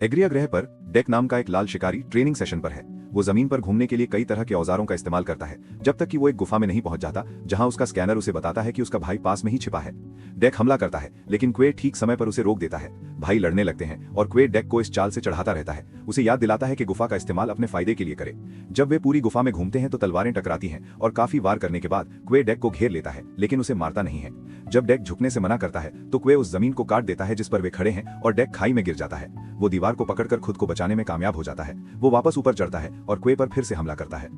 एग्रिया ग्रह पर डेक नाम का एक लाल शिकारी ट्रेनिंग सेशन पर है। वो जमीन पर घूमने के लिए कई तरह के औजारों का इस्तेमाल करता है जब तक कि वो एक गुफा में नहीं पहुंच जाता जहां उसका स्कैनर उसे बताता है कि उसका भाई पास में ही छिपा है। डेक हमला करता है लेकिन क्वे ठीक समय पर उसे रोक देता है। भाई लड़ने लगते हैं और क्वे डेक को इस चाल से चढ़ाता रहता है, उसे याद दिलाता है कि गुफा का इस्तेमाल अपने फायदे के लिए करे। जब वे पूरी गुफा में घूमते हैं तो तलवारें टकराती हैं और काफी वार करने के बाद क्वे डेक को घेर लेता है लेकिन उसे मारता नहीं है। जब डेक झुकने से मना करता है तो क्वे उस जमीन को काट देता है जिस पर वे खड़े हैं और डेक खाई में गिर जाता है। वो दीवार को पकड़कर खुद को बचाने में कामयाब हो जाता है। वो वापस ऊपर चढ़ता है और क्वे पर फिर से हमला करता है।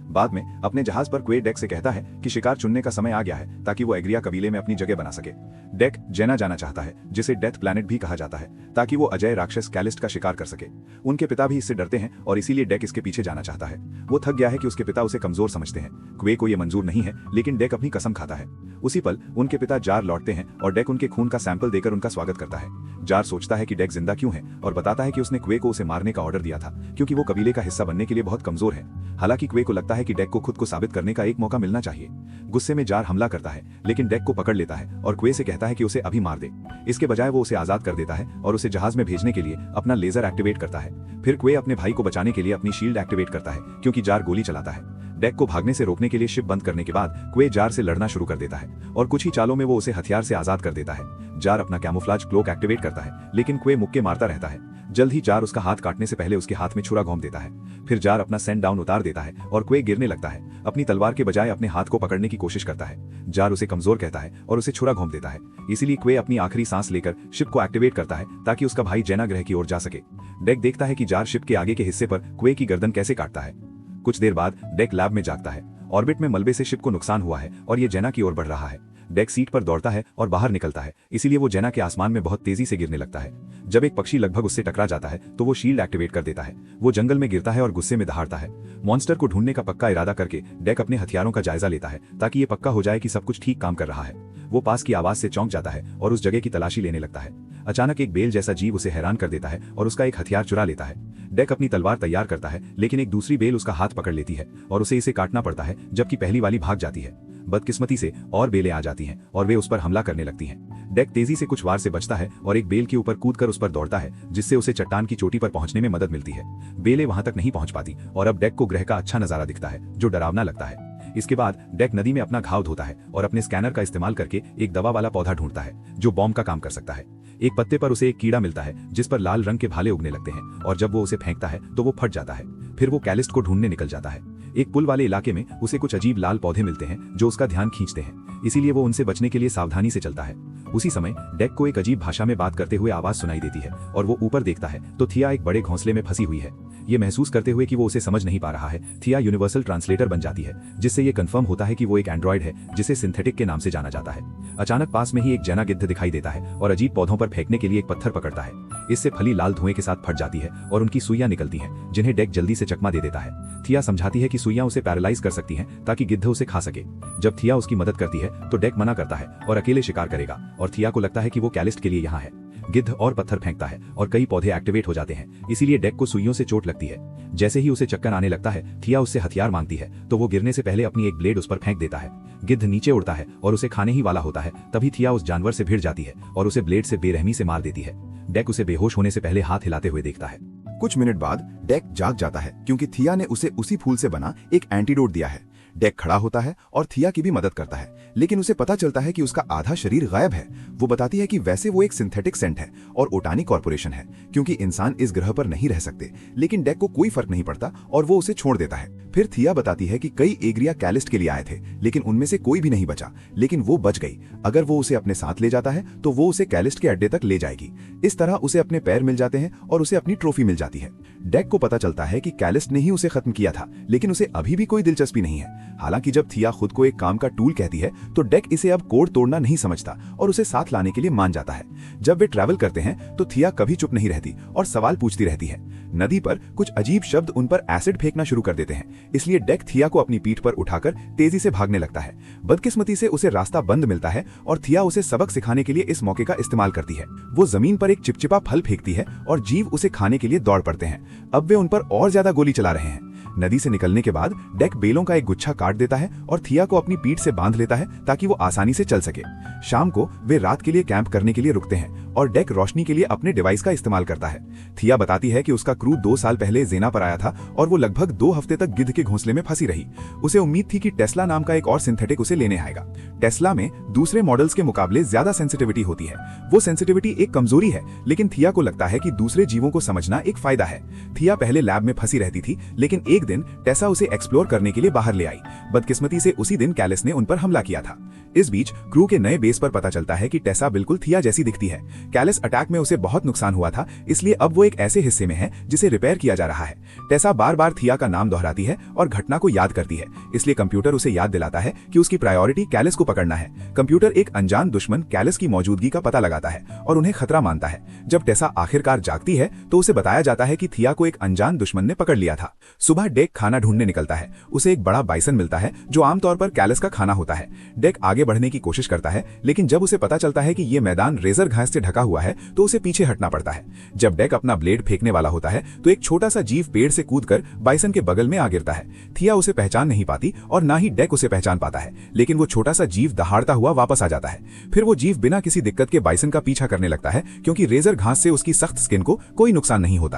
बाद में अपने जहाज पर क्वे डेक से कहता है कि शिकार चुनने का समय आ गया है ताकि वो एग्रिया कबीले में अपनी जगह बना सके। डेक जेना जाना चाहता है जिसे डेथ प्लैनेट भी कहा जाता है ताकि वो अजय राक्षस कैलिस्ट का शिकार कर सके। उनके पिता भी इससे डरते हैं और इसीलिए डेक इसके पीछे जाना चाहता है। वो थक गया है कि उसके पिता उसे कमजोर समझते हैं। क्वे को ये मंजूर नहीं है लेकिन डेक अपनी कसम खाता है। उसी पल उनके पिता जार लौटते हैं और डेक उनके खून का सैंपल देकर उनका स्वागत करता है। जार सोचता है कि डेक जिंदा क्यों है और बताता है कि उसने क्वे को उसे मारने का ऑर्डर दिया था क्योंकि वो कबीले का हिस्सा बनने के लिए बहुत कमजोर है। हालांकि क्वे को लगता है कि डेक को खुद को साबित करने का एक मौका मिलना चाहिए। गुस्से में जार हमला करता है लेकिन डेक को पकड़ लेता है और क्वे से कहता है कि उसे अभी मार दे। इसके बजाय वो उसे आजाद कर देता है और उसे जहाज में भेजने के लिए अपना लेजर एक्टिवेट करता है। फिर क्वे अपने भाई को बचाने के लिए अपनी शील्ड एक्टिवेट करता है क्योंकि जार गोली चलाता है। डेक को भागने से रोकने के लिए शिप बंद करने के बाद क्वे जार से लड़ना शुरू कर देता है और कुछ ही चालों में वो उसे हथियार से आजाद कर देता है। जार अपना कैमोफ्लाज क्लोक एक्टिवेट करता है लेकिन क्वे मुक्के मारता रहता है। जल्द ही जार उसका हाथ काटने से पहले उसके हाथ में छुरा घोंप देता है। फिर जार अपना सेंड डाउन उतार देता है और क्वे गिरने लगता है। अपनी तलवार के बजाय अपने हाथ को पकड़ने की कोशिश करता है। जार उसे कमजोर कहता है और उसे छुरा घोंप देता है। इसीलिए क्वे अपनी आखिरी सांस लेकर शिप को एक्टिवेट करता है ताकि उसका भाई जेना ग्रह की ओर जा सके। डेक देखता है कि जार शिप के आगे के हिस्से पर क्वे की गर्दन कैसे काटता है। कुछ देर बाद डेक लैब में जागता है। ऑर्बिट में मलबे से शिप को नुकसान हुआ है और ये जेना की ओर बढ़ रहा है। डेक सीट पर दौड़ता है और बाहर निकलता है, इसीलिए वो जेना के आसमान में बहुत तेजी से गिरने लगता है। जब एक पक्षी लगभग उससे टकरा जाता है तो वो शील्ड एक्टिवेट कर देता है। वो जंगल में गिरता है और गुस्से में दहाड़ता है। मॉन्स्टर को ढूंढने का पक्का इरादा करके डेक अपने हथियारों का जायजा लेता है ताकि ये पक्का हो जाए कि सब कुछ ठीक काम कर रहा है। वो पास की आवाज से चौंक जाता है और उस जगह की तलाशी लेने लगता है। अचानक एक बेल जैसा जीव उसे हैरान कर देता है और उसका एक हथियार चुरा लेता है। डेक अपनी तलवार तैयार करता है लेकिन एक दूसरी बेल उसका हाथ पकड़ लेती है और उसे इसे काटना पड़ता है जबकि पहली वाली भाग जाती है। बदकिस्मती से और बेलें आ जाती हैं और वे उस पर हमला करने लगती हैं। डेक तेजी से कुछ वार से बचता है और एक बेल के ऊपर कूदकर उस पर दौड़ता है जिससे उसे चट्टान की चोटी पर पहुंचने में मदद मिलती है। बेलें वहां तक नहीं पहुंच पाती और अब डेक को ग्रह का अच्छा नजारा दिखता है जो डरावना लगता है। इसके बाद डेक नदी में अपना घाव धोता है और अपने स्कैनर का इस्तेमाल करके एक दवा वाला पौधा ढूंढता है जो बॉम्ब का काम कर सकता है। एक पत्ते पर उसे एक कीड़ा मिलता है जिस पर लाल रंग के भाले उगने लगते हैं और जब वो उसे फेंकता है तो वो फट जाता है। फिर वो कैलिस्ट को ढूंढने निकल जाता है। एक पुल वाले इलाके में उसे कुछ अजीब लाल पौधे मिलते हैं जो उसका ध्यान खींचते हैं, इसीलिए वो उनसे बचने के लिए सावधानी से चलता है। उसी समय डेक को एक अजीब भाषा में बात करते हुए आवाज सुनाई देती है और वो ऊपर देखता है तो थिया एक बड़े घोंसले में फंसी हुई है। ये महसूस करते हुए कि वो उसे समझ नहीं पा रहा है, थिया यूनिवर्सल ट्रांसलेटर बन जाती है जिससे ये कंफर्म होता है कि वो एक एंड्रॉइड है जिसे सिंथेटिक के नाम से जाना जाता है। अचानक पास में ही एक जेना गिद्ध दिखाई देता है और अजीब पौधों पर फेंकने के लिए एक पत्थर पकड़ता है। इससे फली लाल धुएं के साथ फट जाती है और उनकी सुइयां निकलती हैं जिन्हें डेक जल्दी से चकमा दे देता है। थिया समझाती है कि सुइयां उसे पैरालाइज कर सकती हैं ताकि गिद्ध उसे खा सके। जब थिया उसकी मदद करती है तो डेक मना करता है और अकेले शिकार करेगा और थिया को लगता है कि वो कैलिस्ट के लिए यहाँ है। गिद्ध और पत्थर फेंकता है और कई पौधे एक्टिवेट हो जाते हैं, इसीलिए डेक को सुइयों से चोट लगती है। जैसे ही उसे चक्कर आने लगता है थिया उससे हथियार मांगती है तो वो गिरने से पहले अपनी एक ब्लेड उस पर फेंक देता है। गिद्ध नीचे उड़ता है और उसे खाने ही वाला होता है। तभी थिया उस जानवर से भिड़ जाती है और उसे ब्लेड से बेरहमी से मार देती है। डेक उसे बेहोश होने से पहले हाथ हिलाते हुए देखता है। कुछ मिनट बाद डेक जाग जाता है क्योंकि थिया ने उसे उसी फूल से बना एक एंटीडोट दिया है। डेक खड़ा होता है और थिया की भी मदद करता है लेकिन उसे पता चलता है कि उसका आधा शरीर गायब है। वो बताती है कि वैसे वो एक सिंथेटिक सेंट है और ओटानी कॉर्पोरेशन है क्योंकि इंसान इस ग्रह पर नहीं रह सकते, लेकिन डेक को कोई फर्क नहीं पड़ता और वो उसे छोड़ देता है। फिर थिया बताती है कि कई एग्रिया कैलिस्ट के लिए आए थे लेकिन उनमें से कोई भी नहीं बचा, लेकिन वो बच गई। अगर वो उसे अपने साथ ले जाता है तो वो उसे कैलिस्ट के अड्डे तक ले जाएगी। इस तरह उसे अपने पैर मिल जाते हैं और उसे अपनी ट्रॉफी मिल जाती है। डेक को पता चलता है कि कैलिस्ट ने ही उसे खत्म किया था लेकिन उसे अभी भी कोई दिलचस्पी नहीं है। हालांकि जब थिया खुद को एक काम का टूल कहती है तो डेक इसे अब कोड तोड़ना नहीं समझता और उसे साथ लाने के लिए मान जाता है। जब वे ट्रैवल करते हैं तो थिया कभी चुप नहीं रहती और सवाल पूछती रहती है। नदी पर कुछ अजीब शब्द उन पर एसिड फेंकना शुरू कर देते हैं, इसलिए डेक थिया को अपनी पीठ पर उठाकर तेजी से भागने लगता है। बदकिस्मती से उसे रास्ता बंद मिलता है और थिया उसे सबक सिखाने के लिए इस मौके का इस्तेमाल करती है। वो जमीन पर एक चिपचिपा फल फेंकती है और जीव उसे खाने के लिए दौड़ पड़ते हैं। अब वे उन पर और ज्यादा गोली चला रहे हैं। नदी से निकलने के बाद डेक बेलों का एक गुच्छा काट देता है और थिया को अपनी पीठ से बांध लेता है ताकि वो आसानी से चल सके। शाम को वे रात के लिए कैंप करने के लिए रुकते हैं और डेक रोशनी के लिए अपने डिवाइस का इस्तेमाल करता है। थिया बताती है कि उसका क्रू 2 साल पहले जेना पर आया था और वो लगभग 2 हफ्ते तक गिद्ध के घोंसले में फंसी रही। उसे उम्मीद थी कि टेस्ला नाम का एक और सिंथेटिक उसे लेने आएगा। टेस्ला में दूसरे मॉडल्स के मुकाबले ज्यादा सेंसिटिविटी होती है। वो सेंसिटिविटी एक कमजोरी है, लेकिन थिया को लगता है कि दूसरे जीवों को समझना एक फायदा है। थिया पहले लैब में फंसी रहती थी, लेकिन एक दिन टेसा उसे एक्सप्लोर करने के लिए बाहर ले आई। बदकिस्मती से उसी दिन कैलिस ने उन पर हमला किया था। इस बीच क्रू के नए बेस पर पता चलता है कि टेसा बिल्कुल थिया जैसी दिखती है। कैलिस अटैक में उसे बहुत नुकसान हुआ था, इसलिए अब वो एक ऐसे हिस्से में है जिसे रिपेयर किया जा रहा है। टेसा बार बार थिया का नाम दोहराती है और घटना को याद करती है, इसलिए कंप्यूटर उसे याद दिलाता है कि उसकी प्रायोरिटी कैलिस को पकड़ना है। कंप्यूटर एक अनजान दुश्मन कैलिस की मौजूदगी का पता लगाता है और उन्हें खतरा मानता है। जब टेसा आखिरकार जागती है तो उसे बताया जाता है कि थिया को एक अनजान दुश्मन ने पकड़ लिया था। सुबह डेक खाना ढूंढने निकलता है। उसे एक बड़ा बाइसन मिलता है जो आमतौर पर कैलिस का खाना होता है। डेक आगे बढ़ने की कोशिश करता है, लेकिन जब उसे पता चलता है कि यह मैदान रेजर घास से ढका हुआ है तो उसे पीछे हटना पड़ता है। जब डेक अपना ब्लेड फेंकने वाला होता है तो एक छोटा सा जीव पेड़ से कूदकर बाइसन के बगल में आ गिरता है। थिया उसे पहचान नहीं पाती और ना ही डेक उसे पहचान पाता है, लेकिन वो छोटा सा जीव दहाड़ता हुआ वापस आ जाता है। फिर वो जीव बिना किसी दिक्कत के बाइसन का पीछा करने लगता है, क्योंकि रेजर घास से उसकी सख्त स्किन को कोई नुकसान नहीं होता।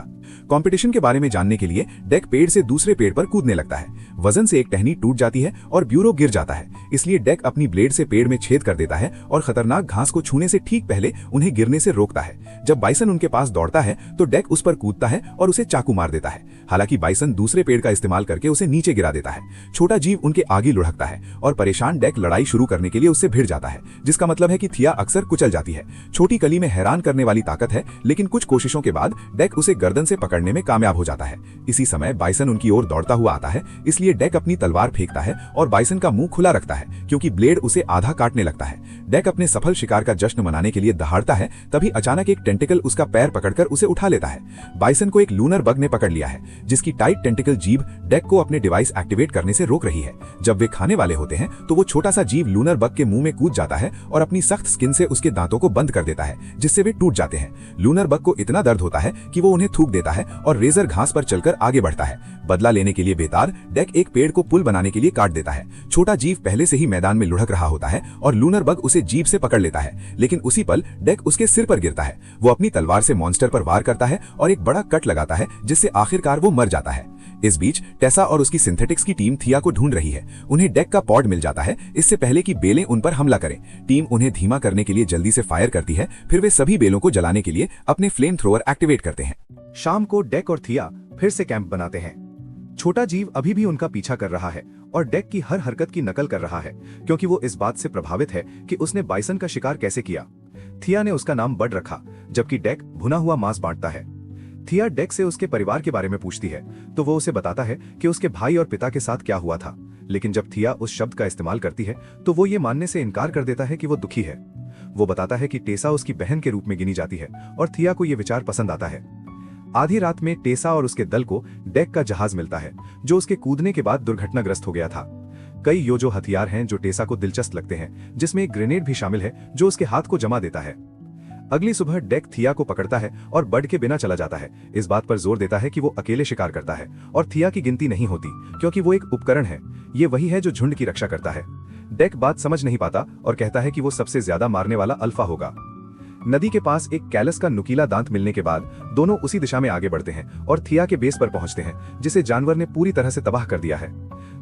कंपटीशन के बारे में जानने के लिए डेक पेड़ से दूसरे पेड़ पर कूदने लगता है। वजन से एक टहनी टूट जाती है और ब्यूरो गिर जाता है, इसलिए डेक अपनी ब्लेड से पेड़ में छेद कर देता है और खतरनाक घास को छूने से ठीक पहले उन्हें गिरने से रोकता है। जब बाइसन उनके पास दौड़ता है तो डेक उस पर कूदता है और उसे चाकू मार देता है। हालांकि बाइसन दूसरे पेड़ का इस्तेमाल करके उसे नीचे गिरा देता है। छोटा जीव उनके आगे लुढ़कता है और परेशान डेक लड़ाई शुरू करने के लिए उससे भिड़ जाता है, जिसका मतलब है कि थिया अक्सर कुचल जाती है। छोटी कली में हैरान करने वाली ताकत है, लेकिन कुछ कोशिशों के बाद डेक उसे गर्दन से पकड़ने में कामयाब हो जाता है। इसी समय बाइसन उनकी ओर दौड़ता हुआ आता है, इसलिए डेक अपनी तलवार फेंकता है और बाइसन का मुंह खुला रखता है, क्योंकि ब्लेड उसे आधा काटने लगता है। डेक अपने सफल शिकार का जश्न मनाने के लिए दहाड़ता है, तभी अचानक एक टेंटिकल उसका पैर पकड़कर उसे उठा लेता है। बाइसन को एक लूनर बग ने पकड़ लिया है, जिसकी टाइट टेंटिकल जीभ डेक को अपने डिवाइस एक्टिवेट करने से रोक रही है। जब वे खाने वाले होते हैं तो वो छोटा सा जीव लूनर बग के मुंह में कूद जाता है और अपनी सख्त स्किन से उसके दांतों को बंद कर देता है, जिससे वे टूट जाते हैं। लूनर बग को इतना दर्द होता है कि वो उन्हें थूक देता है और रेजर घास पर चलकर आगे बढ़ता है। बदला लेने के लिए बेतार डेक एक पेड़ को पुल बनाने के लिए काट देता है। छोटा जीव पहले से ही मैदान में लुढ़क रहा होता है और लूनर बग उसे जीभ से पकड़ लेता है, लेकिन उसी पल डेक उसके सिर पर गिरता है। वो अपनी तलवार से मॉन्स्टर पर वार करता है और एक बड़ा कट लगाता है, जिससे आखिरकार वो मर जाता है। इस बीच टेसा और उसकी सिंथेटिक्स की टीम थिया को ढूंढ रही है। उन्हें डेक का पॉड मिल जाता है, इससे पहले कि बेलें उन पर हमला करें। टीम उन्हें धीमा करने के लिए जल्दी से फायर करती है, फिर वे सभी बेलों को जलाने के लिए अपने फ्लेम थ्रोअर एक्टिवेट करते हैं। शाम को डेक और थिया फिर से कैंप बनाते हैं। छोटा जीव अभी भी उनका पीछा कर रहा है और डेक की हर हरकत की नकल कर रहा है, क्योंकि वो इस बात से प्रभावित है कि उसने बाइसन का शिकार कैसे किया। थिया ने उसका नाम बड रखा, जबकि डेक भुना हुआ मांस बांटता है। थिया डेक से उसके परिवार के बारे में पूछती है तो वो उसे बताता है कि उसके भाई और पिता के साथ क्या हुआ था, लेकिन जब थिया उस शब्द का इस्तेमाल करती है तो वो ये मानने से इनकार कर देता है कि वो दुखी है। वो बताता है कि टेसा उसकी बहन के रूप में गिनी जाती है और थिया को ये विचार पसंद आता है। आधी रात में टेसा और उसके दल को डेक का जहाज मिलता है, जो उसके कूदने के बाद दुर्घटनाग्रस्त हो गया था। कई योजो हथियार हैं जो टेसा को दिलचस्प लगते हैं, जिसमें एक ग्रेनेड भी शामिल है जो उसके हाथ को जमा देता है। अगली सुबह डेक थिया को पकड़ता है और बड के बिना चला जाता है। इस बात पर जोर देता है कि वो अकेले शिकार करता है और थिया की गिनती नहीं होती, क्योंकि वो एक उपकरण है। ये वही है जो झुंड की रक्षा करता है। डेक बात समझ नहीं पाता और कहता है कि वो सबसे ज्यादा मारने वाला अल्फा होगा। नदी के पास एक कैलस का नुकीला दांत मिलने के बाद दोनों उसी दिशा में आगे बढ़ते हैं और थिया के बेस पर पहुंचते हैं, जिसे जानवर ने पूरी तरह से तबाह कर दिया है।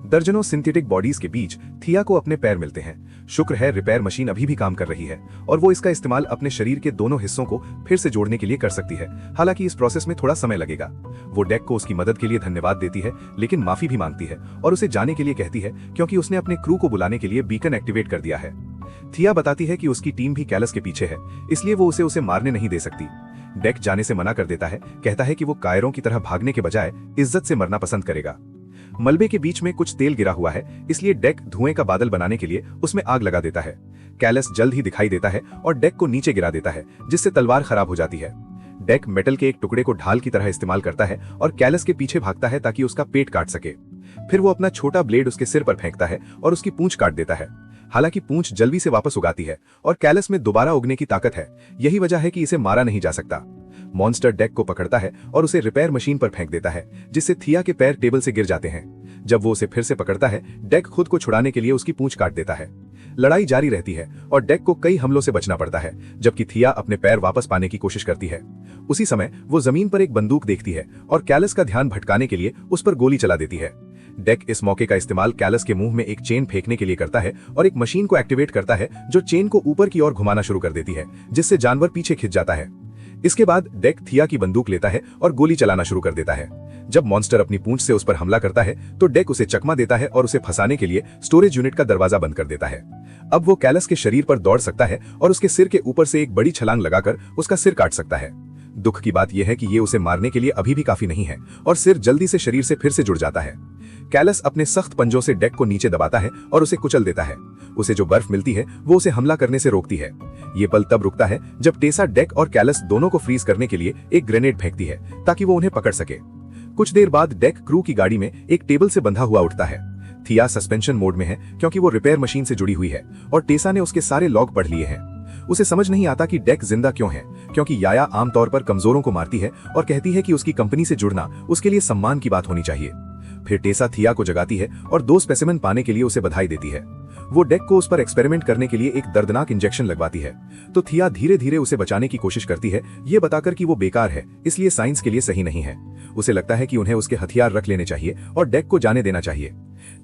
दर्जनों सिंथेटिक बॉडीज के बीच थिया को अपने पैर मिलते हैं। शुक्र है रिपेयर मशीन अभी भी काम कर रही है और वो इसका इस्तेमाल अपने शरीर के दोनों हिस्सों को फिर से जोड़ने के लिए कर सकती है। हालांकि इस प्रोसेस में थोड़ा समय लगेगा। वो डेक को उसकी मदद के लिए धन्यवाद देती है, लेकिन माफी भी मांगती है और उसे जाने के लिए कहती है, क्योंकि उसने अपने क्रू को बुलाने के लिए बीकन एक्टिवेट कर दिया है। थिया बताती है कि उसकी टीम भी कैलस के पीछे है, इसलिए वो उसे मारने नहीं दे सकती। डेक जाने से मना कर देता है, कहता है कि वो कायरों की तरह भागने के बजाय इज्जत से मरना पसंद करेगा। मलबे के बीच में कुछ तेल गिरा हुआ है, इसलिए डेक धुएं का बादल बनाने के लिए उसमें आग लगा देता है। कैलस जल्द ही दिखाई देता है और डेक को नीचे गिरा देता है, जिससे तलवार खराब हो जाती है। डेक मेटल के एक टुकड़े को ढाल की तरह इस्तेमाल करता है और कैलस के पीछे भागता है ताकि उसका पेट काट सके। फिर वो अपना छोटा ब्लेड उसके सिर पर फेंकता है और उसकी पूंछ काट देता है। हालांकि पूंछ जल्दी से वापस उगाती है और कैलस में दोबारा उगने की ताकत है। यही वजह है कि इसे मारा नहीं जा सकता। मॉन्स्टर डेक को पकड़ता है और उसे रिपेयर मशीन पर फेंक देता है, जिससे थिया के पैर टेबल से गिर जाते हैं। जब वो उसे फिर से पकड़ता है, डेक खुद को छुड़ाने के लिए उसकी पूंछ काट देता है। लड़ाई जारी रहती है और डेक को कई हमलों से बचना पड़ता है, जबकि थिया अपने पैर वापस पाने की कोशिश करती है। उसी समय वो जमीन पर एक बंदूक देखती है और कैलस का ध्यान भटकाने के लिए उस पर गोली चला देती है। डेक इस मौके का इस्तेमाल कैलस के मुंह में एक चेन फेंकने के लिए करता है और एक मशीन को एक्टिवेट करता है जो चेन को ऊपर की ओर घुमाना शुरू कर देती है, जिससे जानवर पीछे खिंच जाता है। इसके बाद डेक थिया की बंदूक लेता है और गोली चलाना शुरू कर देता है। जब मॉन्स्टर अपनी पूंछ से उस पर हमला करता है तो डेक उसे चकमा देता है और उसे फंसाने के लिए स्टोरेज यूनिट का दरवाजा बंद कर देता है। अब वो कैलस के शरीर पर दौड़ सकता है और उसके सिर के ऊपर से एक बड़ी छलांग लगाकर उसका सिर काट सकता है। दुख की बात यह है कि ये उसे मारने के लिए अभी भी काफी नहीं है और सिर जल्दी से शरीर से फिर से जुड़ जाता है। कैलस अपने सख्त पंजों से डेक को नीचे दबाता है और उसे कुचल देता है। उसे जो बर्फ मिलती है वो उसे हमला करने से रोकती है। ये पल तब रुकता है जब टेसा डेक और कैलस दोनों को फ्रीज करने के लिए एक ग्रेनेड फेंकती है ताकि वो उन्हें पकड़ सके। कुछ देर बाद डेक क्रू की गाड़ी में एक टेबल से बंधा हुआ उठता है। थिया सस्पेंशन मोड में है क्योंकि वो रिपेयर मशीन से जुड़ी हुई है और टेसा ने उसके सारे लॉग पढ़ लिए हैं। उसे समझ नहीं आता कि डेक जिंदा क्यों है, क्योंकि याया आमतौर पर कमजोरों को मारती है और कहती है कि उसकी कंपनी से जुड़ना उसके लिए सम्मान की बात होनी चाहिए। फिर टेसा थिया को जगाती है और 2 स्पेसिमेन पाने के लिए उसे बधाई देती है। वो डेक को उस पर एक्सपेरिमेंट करने के लिए एक दर्दनाक इंजेक्शन लगवाती है, तो थिया धीरे धीरे उसे बचाने की कोशिश करती है, ये बताकर कि वो बेकार है, इसलिए साइंस के लिए सही नहीं है। उसे लगता है कि उन्हें उसके हथियार रख लेने चाहिए और डेक को जाने देना चाहिए।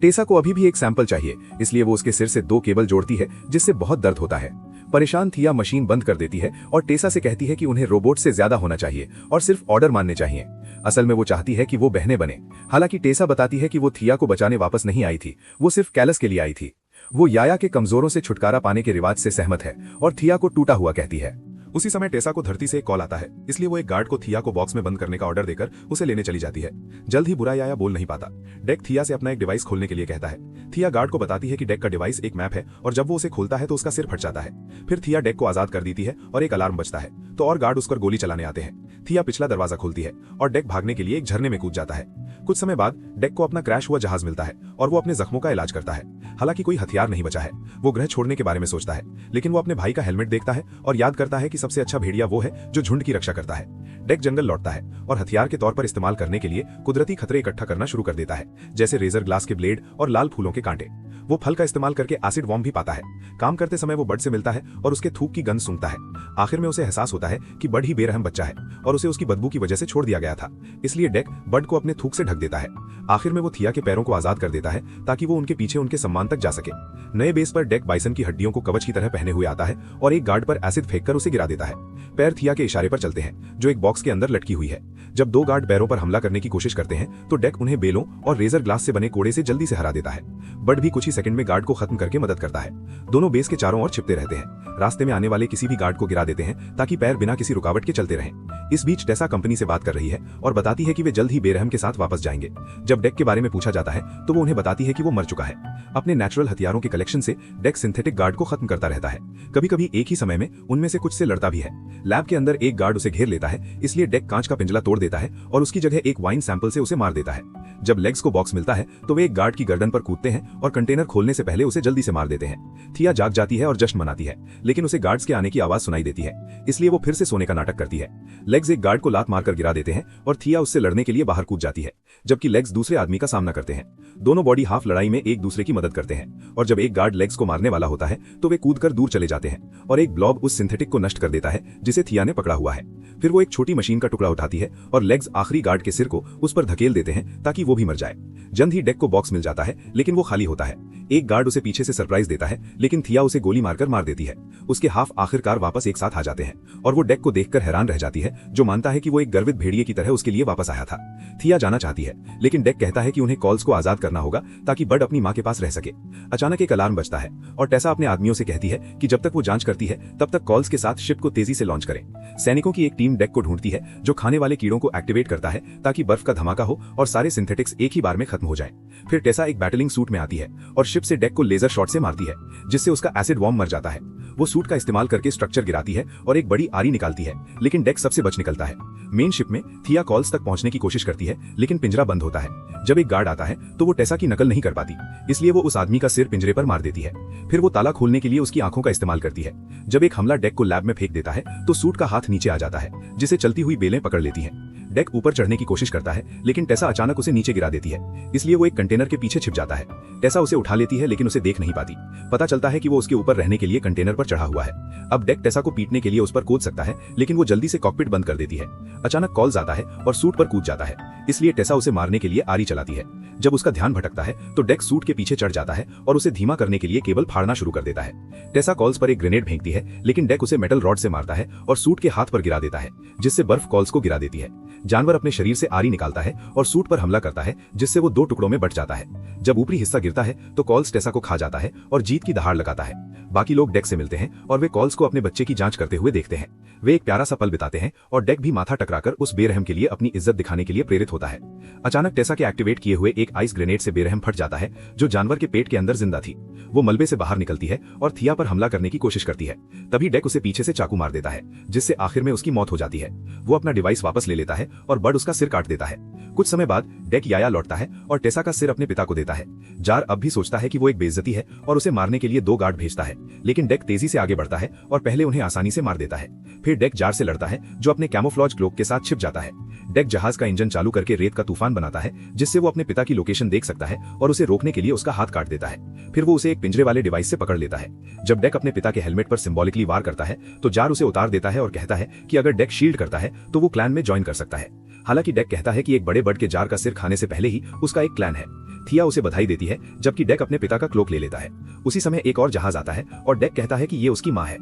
टेसा को अभी भी एक सैंपल चाहिए, इसलिए वो उसके सिर से 2 केबल जोड़ती है, जिससे बहुत दर्द होता है। परेशान थिया मशीन बंद कर देती है और टेसा से कहती है कि उन्हें रोबोट से ज्यादा होना चाहिए और सिर्फ ऑर्डर मानने चाहिए। असल में वो चाहती है कि वो बहनें बने। हालांकि टेसा बताती है कि वो थिया को बचाने वापस नहीं आई थी, वो सिर्फ कैलस के लिए आई थी। वो याया के कमजोरों से छुटकारा पाने के रिवाज से सहमत है और थिया को टूटा हुआ कहती है। उसी समय टेसा को धरती से एक कॉल आता है, इसलिए वो एक गार्ड को थिया को बॉक्स में बंद करने का ऑर्डर देकर उसे लेने चली जाती है। जल्द ही बुरा याया बोल नहीं पाता। डेक थिया से अपना एक डिवाइस खोलने के लिए कहता है। थिया गार्ड को बताती है कि डेक का डिवाइस एक मैप है और जब वो उसे खोलता है तो उसका सिर फट जाता है। फिर थिया डेक को आजाद कर देती है और एक अलार्म बजता है, तो और गार्ड उस पर गोली चलाने आते हैं। थिया पिछला दरवाजा खोलती है और डेक भागने के लिए एक झरने में कूद जाता है। कुछ समय बाद डेक को अपना क्रैश हुआ जहाज मिलता है और वो अपने जख्मों का इलाज करता है। हालांकि कोई हथियार नहीं बचा है। वो ग्रह छोड़ने के बारे में सोचता है, लेकिन वो अपने भाई का हेलमेट देखता है और याद करता है कि सबसे अच्छा भेड़िया वो है जो झुंड की रक्षा करता है। डेक जंगल लौटता है और हथियार के तौर पर इस्तेमाल करने के लिए कुदरती खतरे इकट्ठा करना शुरू कर देता है, जैसे रेजर ग्लास के ब्लेड और लाल फूलों के कांटे। वो फल का इस्तेमाल करके एसिड वॉर्म भी पाता है। काम करते समय वो बर्ड से मिलता है और उसके थूक की गंध सूंघता है। आखिर में उसे एहसास होता है कि बर्ड ही बेरहम बच्चा है और उसे उसकी बदबू की वजह से छोड़ दिया गया था, इसलिए डेक बर्ड को अपने थूक से ढक देता है। आखिर में वो थिया के पैरों को आजाद कर देता है ताकि वो उनके पीछे उनके सम्मान तक जा सके। नए बेस पर डेक बाइसन की हड्डियों को कवच की तरह पहने हुए आता है और एक गार्ड पर एसिड फेंककर उसे गिरा देता है। पैर थिया के इशारे पर चलते हैं, जो एक बॉक्स के अंदर लटकी हुई है। जब 2 गार्ड पैरों पर हमला करने की कोशिश करते हैं तो डेक उन्हें बेलों और रेजर ग्लास से बने कोड़े से जल्दी से हरा देता है। बर्ड भी कुछ ही सेकंड में गार्ड को खत्म करके मदद करता है। दोनों बेस के चारों ओर छिपते रहते हैं, रास्ते में आने वाले किसी भी गार्ड को गिरा देते हैं ताकि पैर बिना किसी रुकावट के चलते रहें। इस बीच टेसा कंपनी से बात कर रही है और बताती है कि वे जल्द ही बेरहम के साथ वापस जाएंगे। जब डेक के बारे में पूछा जाता है तो वो उन्हें बताती है कि वो मर चुका है। अपने नेचुरल हथियारों के कलेक्शन से डेक सिंथेटिक गार्ड को खत्म करता रहता है। कभी कभी एक ही समय में उनमें से कुछ से लड़ता भी है। लैब के अंदर एक गार्ड उसे घेर लेता है, इसलिए डेक कांच का पिंजरा तोड़ देता है और उसकी जगह एक वाइन सैंपल से उसे मार देता है। जब लेग्स को बॉक्स मिलता है तो वे एक गार्ड की गर्दन पर कूदते हैं और कंटेनर खोलने से पहले उसे जल्दी से मार देते हैं। थिया जाग जाती है और जश्न मनाती है, लेकिन उसे गार्ड्स के आने की आवाज सुनाई देती है, इसलिए वो फिर से सोने का नाटक करती है। लेग्स एक गार्ड को लात मारकर गिरा देते हैं और थिया उससे लड़ने के लिए बाहर कूद जाती है, जबकि लेग्स दूसरे आदमी का सामना करते हैं। दोनों बॉडी हाफ लड़ाई में एक दूसरे की मदद करते हैं और जब एक गार्ड लेग्स को मारने वाला होता है तो वे कूदकर दूर चले जाते हैं और एक ब्लॉब उस सिंथेटिक को नष्ट कर देता है जिसे थिया ने पकड़ा हुआ है। फिर वो एक छोटी मशीन का टुकड़ा उठाती है और लेग्स आखिरी गार्ड के सिर को उस पर धकेल देते हैं ताकि वो भी मर जाए। जल्द ही डेक को बॉक्स मिल जाता है, लेकिन वो खाली होता है। एक गार्ड उसे पीछे से सरप्राइज देता है, लेकिन थिया उसे गोली मारकर मार देती है। उसके हाफ आखिरकार वापस एक साथ आ जाते हैं और वो डेक को देखकर हैरान रह जाती है, जो मानता है कि वो एक गर्वित भेड़िए की तरह उसके लिए वापस आया था। थिया जाना चाहती है, लेकिन डेक कहता है कि उन्हें कॉल्स को आजाद करना होगा ताकि बर्ड अपनी मां के पास रह सके। अचानक एक अलार्म बजता है और टेसा अपने आदमियों से कहती है कि जब तक वो जांच करती है तब तक कॉल्स के साथ शिप को तेजी से लॉन्च करें। सैनिकों की एक टीम डेक को ढूंढती है जो खाने वाले कीड़ों को एक्टिवेट करता है ताकि बर्फ का धमाका हो और सारे सिंथेटिक्स एक ही बार में खत्म हो जाए। फिर टेसा एक बैटलिंग सूट में आती है और शिप से डेक को लेजर शॉट से मारती है, जिससे उसका एसिड वॉर्म मर जाता है। वो सूट का इस्तेमाल करके स्ट्रक्चर गिराती है और एक बड़ी आरी निकालती है, लेकिन डेक सबसे बच निकलता है। मेन शिप में थिया कॉल्स तक पहुंचने की कोशिश करती है, लेकिन पिंजरा बंद होता है। जब एक गार्ड आता है तो वो टेसा की नकल नहीं कर पाती, इसलिए वो उस आदमी का सिर पिंजरे पर मार देती है। फिर वो ताला खोलने के लिए उसकी आंखों का इस्तेमाल करती है। जब एक हमला डेक को लैब में फेंक देता है तो सूट का हाथ नीचे आ जाता है, जिसे चलती हुई बेलें पकड़ लेती हैं। डेक ऊपर चढ़ने की कोशिश करता है, लेकिन टेसा अचानक उसे नीचे गिरा देती है, इसलिए वो एक कंटेनर के पीछे छिप जाता है। टेसा उसे उठा लेती है, लेकिन उसे देख नहीं पाती। पता चलता है कि वो उसके ऊपर रहने के लिए कंटेनर पर चढ़ा हुआ है। अब डेक टेसा को पीटने के लिए उस पर कूद सकता है, लेकिन वो जल्दी से कॉकपिट बंद कर देती है। अचानक कॉल्स आता है और सूट पर कूद जाता है, इसलिए टेसा उसे मारने के लिए आरी चलाती है। जब उसका ध्यान भटकता है तो डेक सूट के पीछे चढ़ जाता है और उसे धीमा करने के लिए केबल फाड़ना शुरू कर देता है। टेसा कॉल्स पर एक ग्रेनेड फेंकती है, लेकिन डेक उसे मेटल रॉड से मारता है और सूट के हाथ पर गिरा देता है, जिससे बर्फ कॉल्स को गिरा देती है। जानवर अपने शरीर से आरी निकालता है और सूट पर हमला करता है, जिससे वो 2 टुकड़ों में बट जाता है। जब ऊपरी हिस्सा गिरता है तो कॉल्स टेसा को खा जाता है और जीत की दहाड़ लगाता है। बाकी लोग डेक से मिलते हैं और वे कॉल्स को अपने बच्चे की जांच करते हुए देखते हैं। वे एक प्यारा सा पल बिताते हैं और डेक भी माथा टकराकर उस बेरहम के लिए अपनी इज्जत दिखाने के लिए प्रेरित होता है। अचानक टेसा के एक्टिवेट किए हुए एक आइस ग्रेनेड से बेरहम फट जाता है, जो जानवर के पेट के अंदर जिंदा थी। वो मलबे से बाहर निकलती है और थिया पर हमला करने की कोशिश करती है। तभी डेक उसे पीछे से चाकू मार देता है, जिससे आखिर में उसकी मौत हो जाती है। वो अपना डिवाइस वापस ले लेता है और बर्ड उसका सिर काट देता है। कुछ समय बाद डेक याया लौटता है और टेसा का सिर अपने पिता को देता है। जार अब भी सोचता है कि वो एक बेइज्जती है और उसे मारने के लिए 2 गार्ड भेजता है, लेकिन डेक तेजी से आगे बढ़ता है और पहले उन्हें आसानी से मार देता है। फिर डेक जार से लड़ता है, जो अपने कैमोफ्लॉज क्लोक के साथ छिप जाता है। डेक जहाज का इंजन चालू करके रेत का तूफान बनाता है, जिससे वो अपने पिता की लोकेशन देख सकता है और उसे रोकने के लिए उसका हाथ काट देता है। फिर वो उसे एक पिंजरे वाले डिवाइस से पकड़ लेता है। जब डेक अपने पिता के हेलमेट पर सिंबॉलिकली वार करता है तो जार उसे उतार देता है और कहता है कि अगर डेक शील्ड करता है तो वो क्लैन में ज्वाइन कर सकता है। हालांकि डेक कहता है कि एक बड़े बर्ड के जार का सिर खाने से पहले ही उसका एक क्लैन है। थिया उसे बधाई देती है, जबकि डेक अपने पिता का क्लोक ले लेता है। उसी समय एक और जहाज आता है और डेक कहता है कि ये उसकी माँ है।